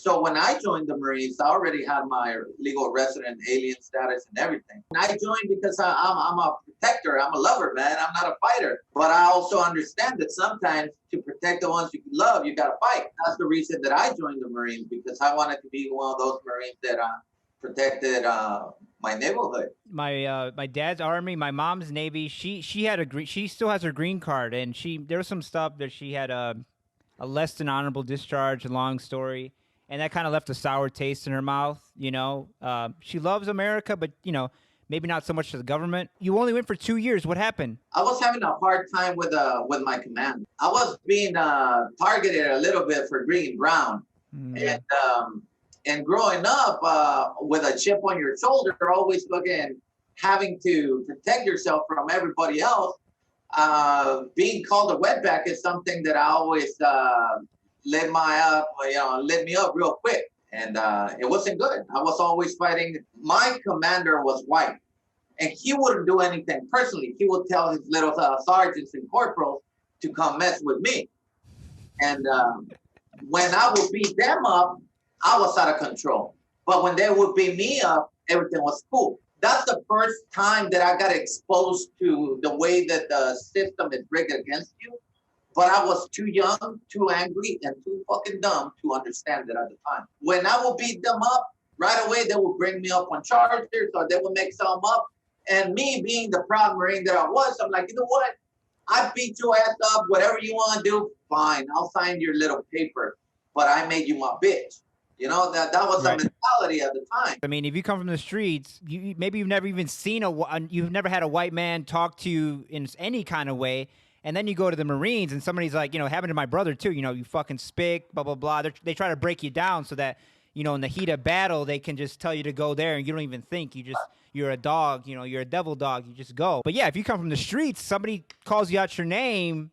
So when I joined the Marines, I already had my legal resident alien status and everything. And I joined because I'm a protector. I'm a lover, man. I'm not a fighter. But I also understand that sometimes to protect the ones you love, you got to fight. That's the reason that I joined the Marines, because I wanted to be one of those Marines that protected my neighborhood. My dad's Army, my mom's Navy. She had she still has her green card, and there was some stuff that she had a less than honorable discharge. A long story. And that kind of left a sour taste in her mouth, you know. She loves America, but, you know, maybe not so much to the government. You only went for 2 years. What happened? I was having a hard time with my command. I was being targeted a little bit for green brown. And growing up with a chip on your shoulder, always having to protect yourself from everybody else, being called a wetback is something that I always lit me up real quick. And it wasn't good. I was always fighting. My commander was white, and he wouldn't do anything personally. He would tell his little sergeants and corporals to come mess with me. And when I would beat them up, I was out of control. But when they would beat me up, everything was cool. That's the first time that I got exposed to the way that the system is rigged against you. But I was too young, too angry, and too fucking dumb to understand it at the time. When I would beat them up, right away they would bring me up on charges, or they would make some up. And me being the proud Marine that I was, I'm like, you know what? I beat your ass up. Whatever you want to do, fine. I'll sign your little paper. But I made you my bitch. You know, that was the mentality at the time. I mean, if you come from the streets, maybe you've never even seen you've never had a white man talk to you in any kind of way. And then you go to the Marines and somebody's like, you know, happened to my brother too, you know, you fucking spick, blah, blah, blah. They try to break you down so that, you know, in the heat of battle, they can just tell you to go there and you don't even think. You're a dog, you know, you're a devil dog. You just go. But yeah, if you come from the streets, somebody calls you out your name,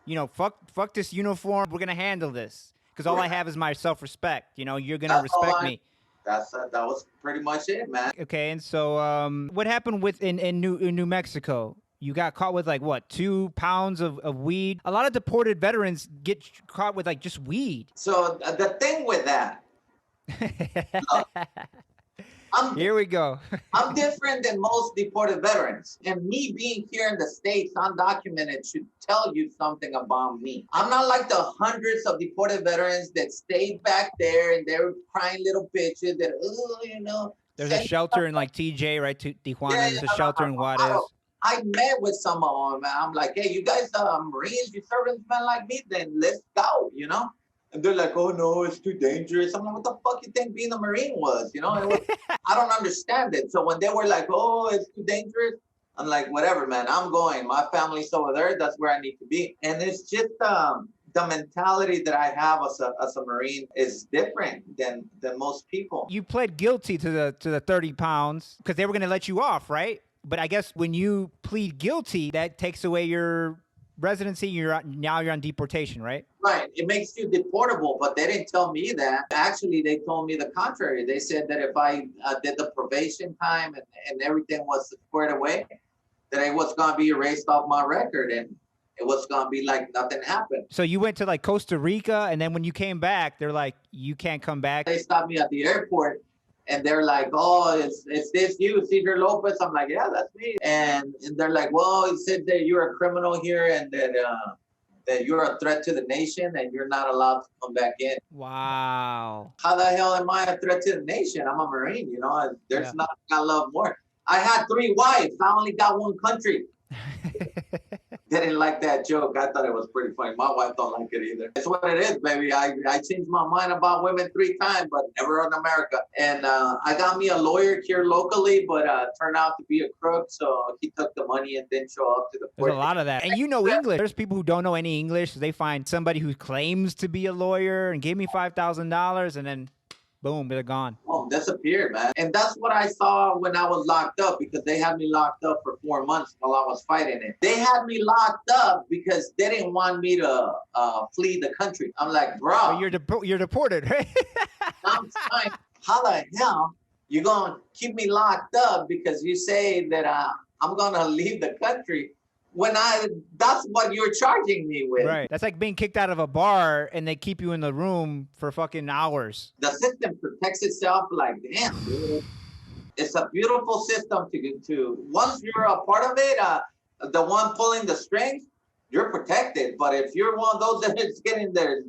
you know, fuck this uniform. We're going to handle this because all I have is my self-respect. You know, you're going to respect me. That was pretty much it, man. Okay. And so what happened in New Mexico? You got caught with like what, 2 pounds of weed? A lot of deported veterans get caught with like just weed. So the thing with that, here we go. I'm different than most deported veterans. And me being here in the States, undocumented, should tell you something about me. I'm not like the hundreds of deported veterans that stayed back there and they were crying little bitches that, you know. There's a shelter in like TJ, right? Tijuana, there's a shelter in Juarez. I met with some of them, and I'm like, hey, you guys are Marines, you servicemen like me, then let's go, you know? And they're like, oh, no, it's too dangerous. I'm like, what the fuck you think being a Marine was, you know? I don't understand it. So when they were like, oh, it's too dangerous, I'm like, whatever, man, I'm going. My family's over there. That's where I need to be. And it's just the mentality that I have as a Marine is different than most people. You pled guilty to the 30 pounds because they were going to let you off, right? But I guess when you plead guilty, that takes away your residency. Now you're on deportation, right? Right. It makes you deportable, but they didn't tell me that. Actually, they told me the contrary. They said that if I did the probation time and everything was squared away, that it was going to be erased off my record and it was going to be like nothing happened. So you went to like Costa Rica, and then when you came back, they're like, you can't come back. They stopped me at the airport. And they're like, oh, is this you, Cesar Lopez? I'm like, yeah, that's me. And they're like, well, he said that you're a criminal here and that you're a threat to the nation and you're not allowed to come back in. Wow. How the hell am I a threat to the nation? I'm a Marine, you know. There's nothing I love more. I had 3 wives. I only got 1 country. Didn't like that joke. I thought it was pretty funny. My wife don't like it either. It's what it is, baby. I changed my mind about women 3 times, but never on America. And I got me a lawyer here locally, but turned out to be a crook. So he took the money and didn't show up to the court. There's a lot of that. And you know English. There's people who don't know any English. So they find somebody who claims to be a lawyer and give me $5,000 and then boom, they're gone. Oh, disappeared, man. And that's what I saw when I was locked up, because they had me locked up for 4 months while I was fighting it. They had me locked up because they didn't want me to flee the country. I'm like, bro. Oh, you're deported, right? I'm fine. How the hell you going to keep me locked up because you say that I'm going to leave the country that's what you're charging me with. Right. That's like being kicked out of a bar and they keep you in the room for fucking hours. The system protects itself like, damn, dude. It's a beautiful system to once you're a part of it, the one pulling the strings, you're protected. But if you're one of those that is getting their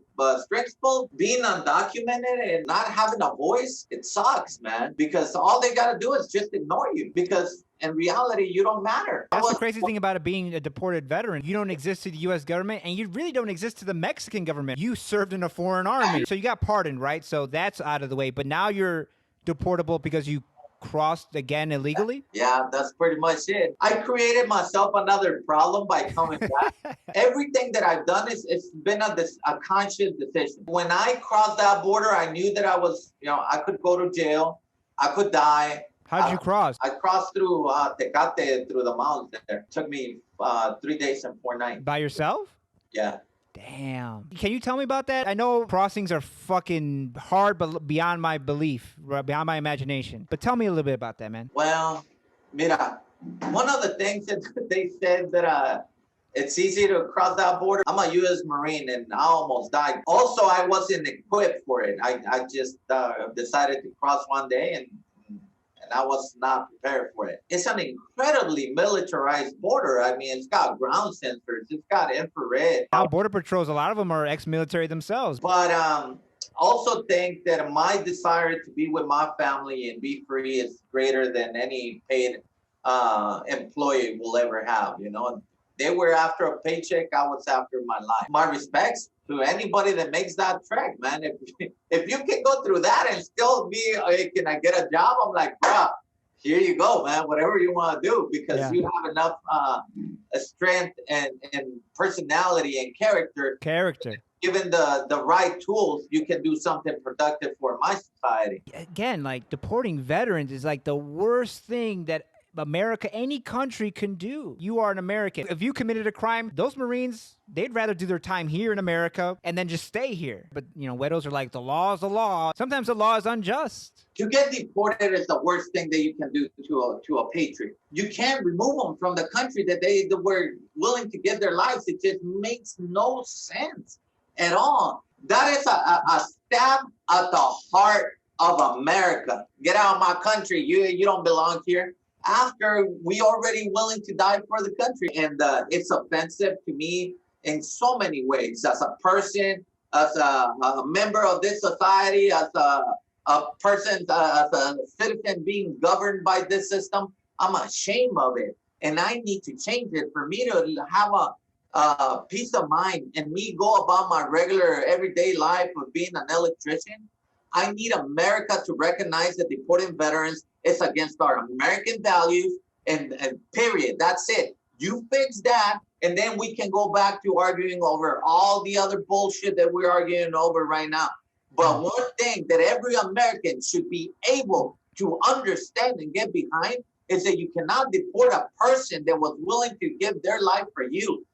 strings pulled, being undocumented and not having a voice, it sucks, man. Because all they got to do is just ignore you. Because in reality, you don't matter. That's the crazy thing about it being a deported veteran. You don't exist to the U.S. government, and you really don't exist to the Mexican government. You served in a foreign army. So you got pardoned, right? So that's out of the way. But now you're deportable because you crossed again illegally? Yeah, that's pretty much it. I created myself another problem by coming back. Everything that I've done it's been a conscious decision. When I crossed that border, I knew that I was, I could go to jail. I could die. How'd you cross? I crossed through Tecate, through the mountains there. It took me 3 days and 4 nights. By yourself? Yeah. Damn. Can you tell me about that? I know crossings are fucking hard, but beyond my belief, beyond my imagination. But tell me a little bit about that, man. Well, mira, one of the things that they said that it's easy to cross that border. I'm a U.S. Marine and I almost died. Also, I wasn't equipped for it. I just decided to cross one day and I was not prepared for it. It's an incredibly militarized border. I mean, it's got ground sensors. It's got infrared. Now, Border Patrols, a lot of them are ex-military themselves. But also think that my desire to be with my family and be free is greater than any paid employee will ever have, They were after a paycheck. I was after my life. My respects to anybody that makes that trek, man. If you can go through that and still be, hey, can I get a job? I'm like, bro, here you go, man. Whatever you want to do, because you have enough strength and personality and character. Given the right tools, you can do something productive for my society. Again, like deporting veterans is like the worst thing that America, any country can do. You are an American. If you committed a crime, those Marines, they'd rather do their time here in America and then just stay here. But, Wedos are like, the law is the law. Sometimes the law is unjust. To get deported is the worst thing that you can do to a patriot. You can't remove them from the country that they were willing to give their lives. It just makes no sense at all. That is a stab at the heart of America. Get out of my country. You don't belong here. After we already willing to die for the country. And it's offensive to me in so many ways. As a person, as a member of this society, as a person, as a citizen being governed by this system, I'm ashamed of it. And I need to change it for me to have a peace of mind and me go about my regular everyday life of being an electrician. I need America to recognize that deporting veterans is against our American values and period. That's it. You fix that, and then we can go back to arguing over all the other bullshit that we're arguing over right now. But one thing that every American should be able to understand and get behind is that you cannot deport a person that was willing to give their life for you.